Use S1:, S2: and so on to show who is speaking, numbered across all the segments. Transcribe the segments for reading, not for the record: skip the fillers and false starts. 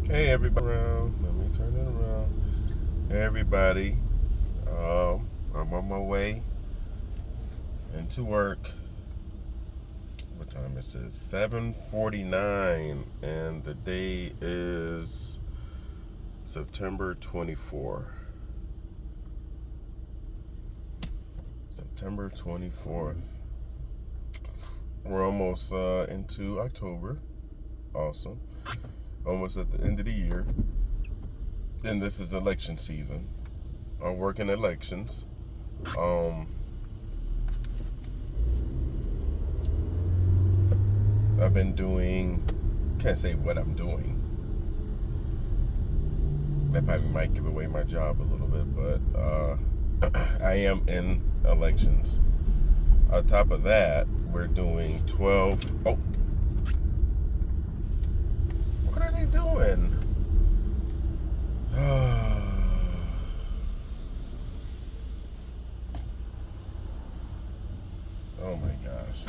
S1: Hey everybody around. Let me turn it around. Hey everybody. I'm on my way into work. What time is it? 7:49, and the day is September 24. September 24th. We're almost into October. Awesome. Almost at the end of the year. And this is election season. I work in elections. I've been doing, can't say what I'm doing. That probably might give away my job a little bit, but I am in elections. On top of that, we're doing 12. Oh, what are they doing? Oh my gosh.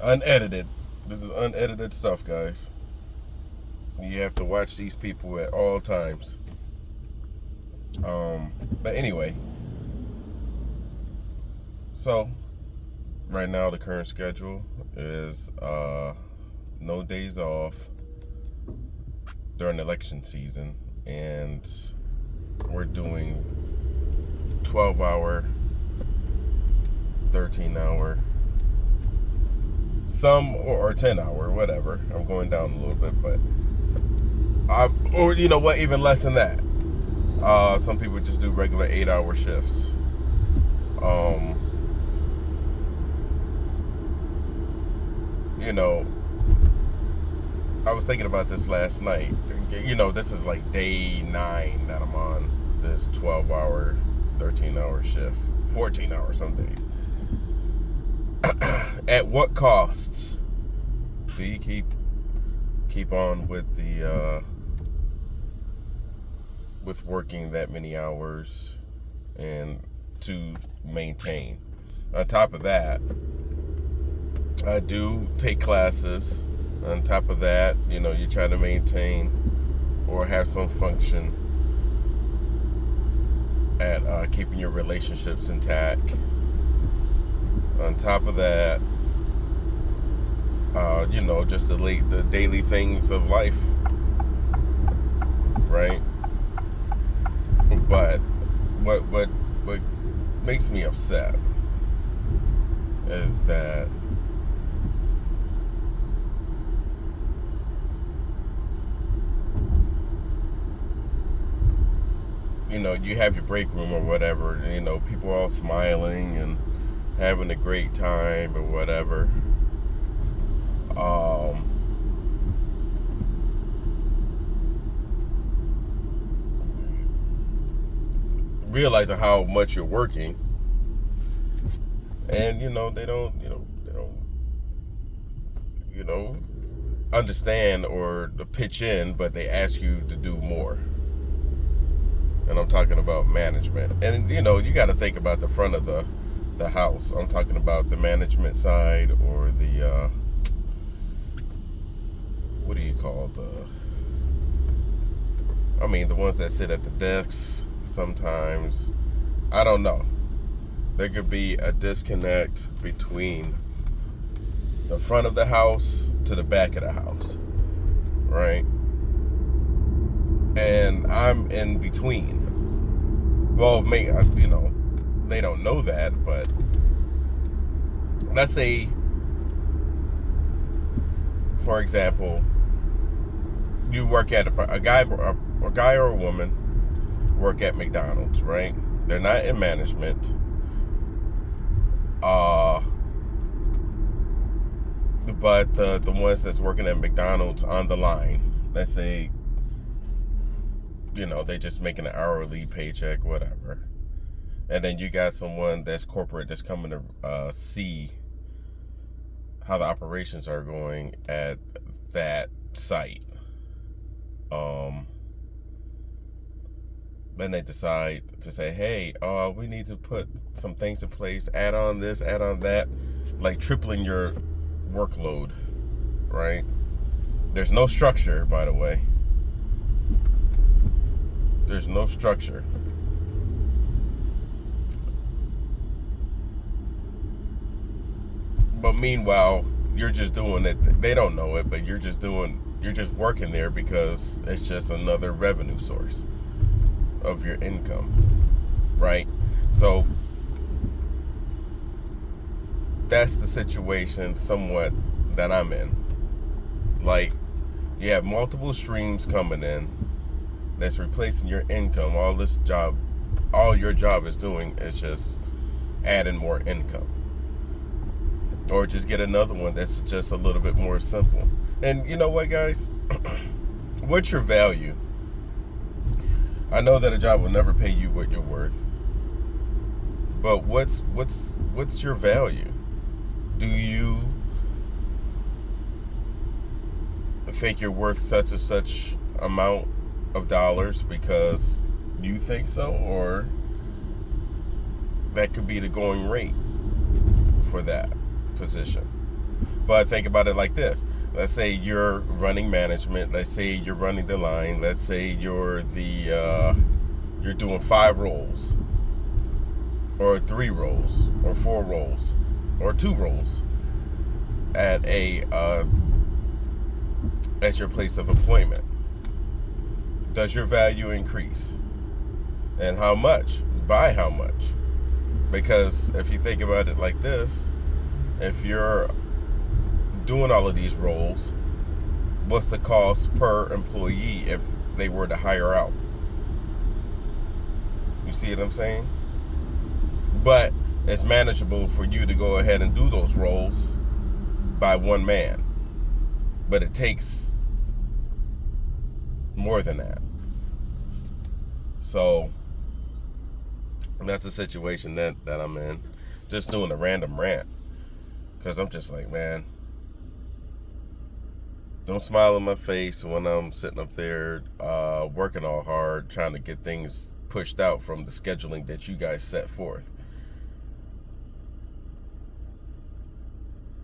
S1: Unedited. This is unedited stuff, guys. You have to watch these people at all times. But anyway, so right now the current schedule is no days off during election season, and we're doing 12-hour, 13-hour, some or 10-hour, whatever. I'm going down a little bit, but or you know what, even less than that. Some people just do regular 8-hour shifts. You know, I was thinking about this last night. You know, this is like day 9 that I'm on this 12-hour, 13-hour shift, 14-hour some days. At what costs do you keep on with the with working that many hours and to maintain? On top of that, I do take classes. On top of that, you know, you try to maintain or have some function at keeping your relationships intact. On top of that, you know, just the daily things of life, right? But what makes me upset is that you know, you have your break room or whatever, and, you know, people are all smiling and having a great time or whatever. Realizing how much you're working, and you know they don't understand or pitch in, but they ask you to do more. And I'm talking about management, and you know you got to think about the front of the house. I'm talking about the management side, or the what do you call the ones that sit at the desks. Sometimes, I don't know, there could be a disconnect between the front of the house to the back of the house, right? And I'm in between. Well, you know, they don't know that, but let's say, for example, you work at a guy or a woman work at McDonald's, right? They're not in management. But the ones that's working at McDonald's on the line, let's say, you know, they just making an hourly paycheck, whatever. And then you got someone that's corporate that's coming to see how the operations are going at that site. Then they decide to say, hey, we need to put some things in place, add on this, add on that, like tripling your workload, right? There's no structure, by the way. There's no structure. But meanwhile, you're just doing it. They don't know it, but you're just working there because it's just another revenue source of your income, right? So that's the situation somewhat that I'm in. Like, you have multiple streams coming in that's replacing your income. All your job is doing is just adding more income. Or just get another one that's just a little bit more simple. And you know what, guys? What's your value? I know that a job will never pay you what you're worth. But what's your value? Do you think you're worth such and such amount of dollars because you think so? Or that could be the going rate for that position. But think about it like this. Let's say you're running management. Let's say you're running the line. Let's say you're doing 5 roles, or 3 roles, or 4 roles, or 2 roles at your place of employment. Does your value increase? And how much? By how much? Because if you think about it like this, if you're doing all of these roles, what's the cost per employee if they were to hire out? You see what I'm saying? But it's manageable for you to go ahead and do those roles by one man. But it takes more than that. So that's the situation that I'm in. Just doing a random rant. Because I'm just like, man, don't smile in my face when I'm sitting up there working all hard, trying to get things pushed out from the scheduling that you guys set forth.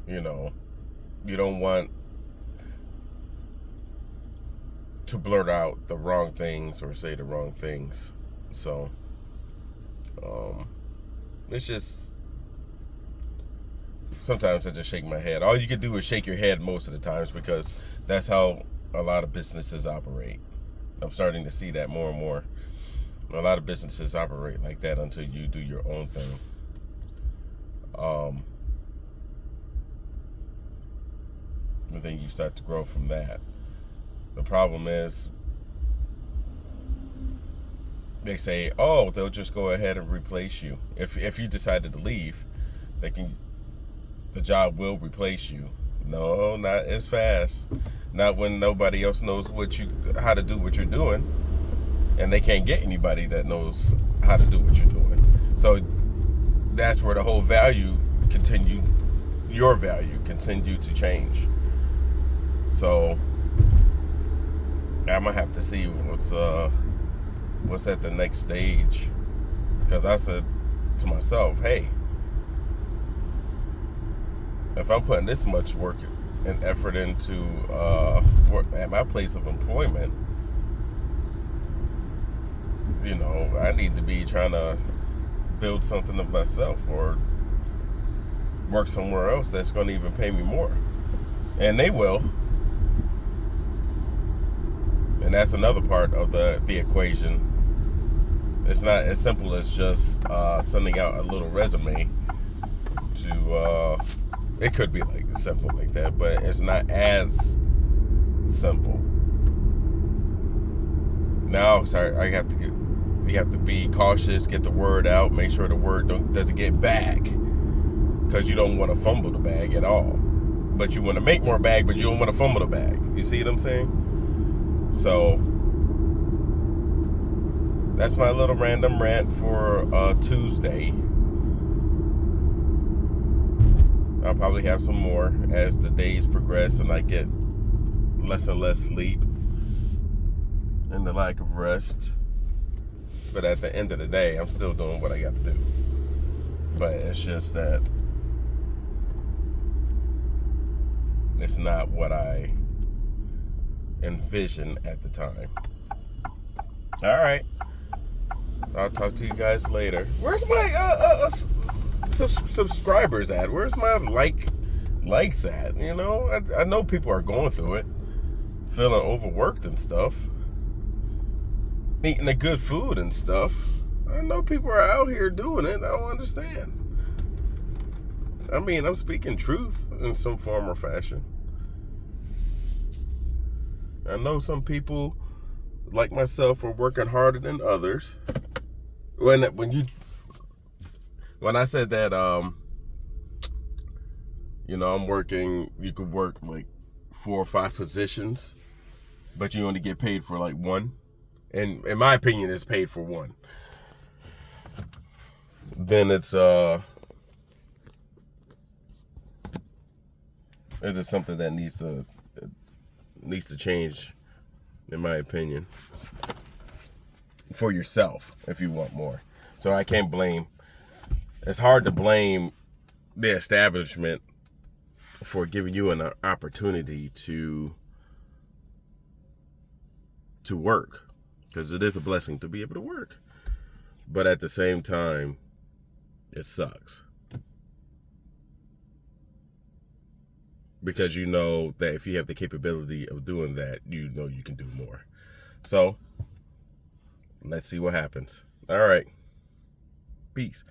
S1: You know, you don't want to blurt out the wrong things or say the wrong things. So, it's just, sometimes I just shake my head. All you can do is shake your head most of the times, because that's how a lot of businesses operate. I'm starting to see that more and more. A lot of businesses operate like that until you do your own thing. And then you start to grow from that. The problem is, they say, oh, they'll just go ahead and replace you. If you decided to leave, the job will replace you. No, not as fast. Not when nobody else knows how to do what you're doing, and they can't get anybody that knows how to do what you're doing. So that's where the whole your value continue to change. So I'm gonna have to see what's at the next stage, because I said to myself, hey, if I'm putting this much work and effort into work at my place of employment, you know, I need to be trying to build something of myself, or work somewhere else that's going to even pay me more. And they will. And that's another part of the equation. It's not as simple as just sending out a little resume to it could be like simple like that, but it's not as simple. Now, we have to be cautious, get the word out, make sure the word doesn't get back, because you don't want to fumble the bag at all. But you want to make more bag, but you don't want to fumble the bag. You see what I'm saying? So that's my little random rant for Tuesday. I'll probably have some more as the days progress and I get less and less sleep and the lack of rest. But at the end of the day, I'm still doing what I got to do. But it's just that it's not what I envision at the time. All right. I'll talk to you guys later. Where's my subscribers at? Where's my likes at? You know, I know people are going through it, feeling overworked and stuff, eating the good food and stuff. I know people are out here doing it. I don't understand. I mean, I'm speaking truth in some form or fashion. I know some people, like myself, are working harder than others. When I said that, I'm working, you could work like 4 or 5 positions, but you only get paid for like one. And in my opinion, it's paid for one. Then it's just something that needs to change, in my opinion, for yourself if you want more. So I can't blame. It's hard to blame the establishment for giving you an opportunity to work, because it is a blessing to be able to work. But at the same time, it sucks. Because you know that if you have the capability of doing that, you know you can do more. So, let's see what happens. All right. Peace.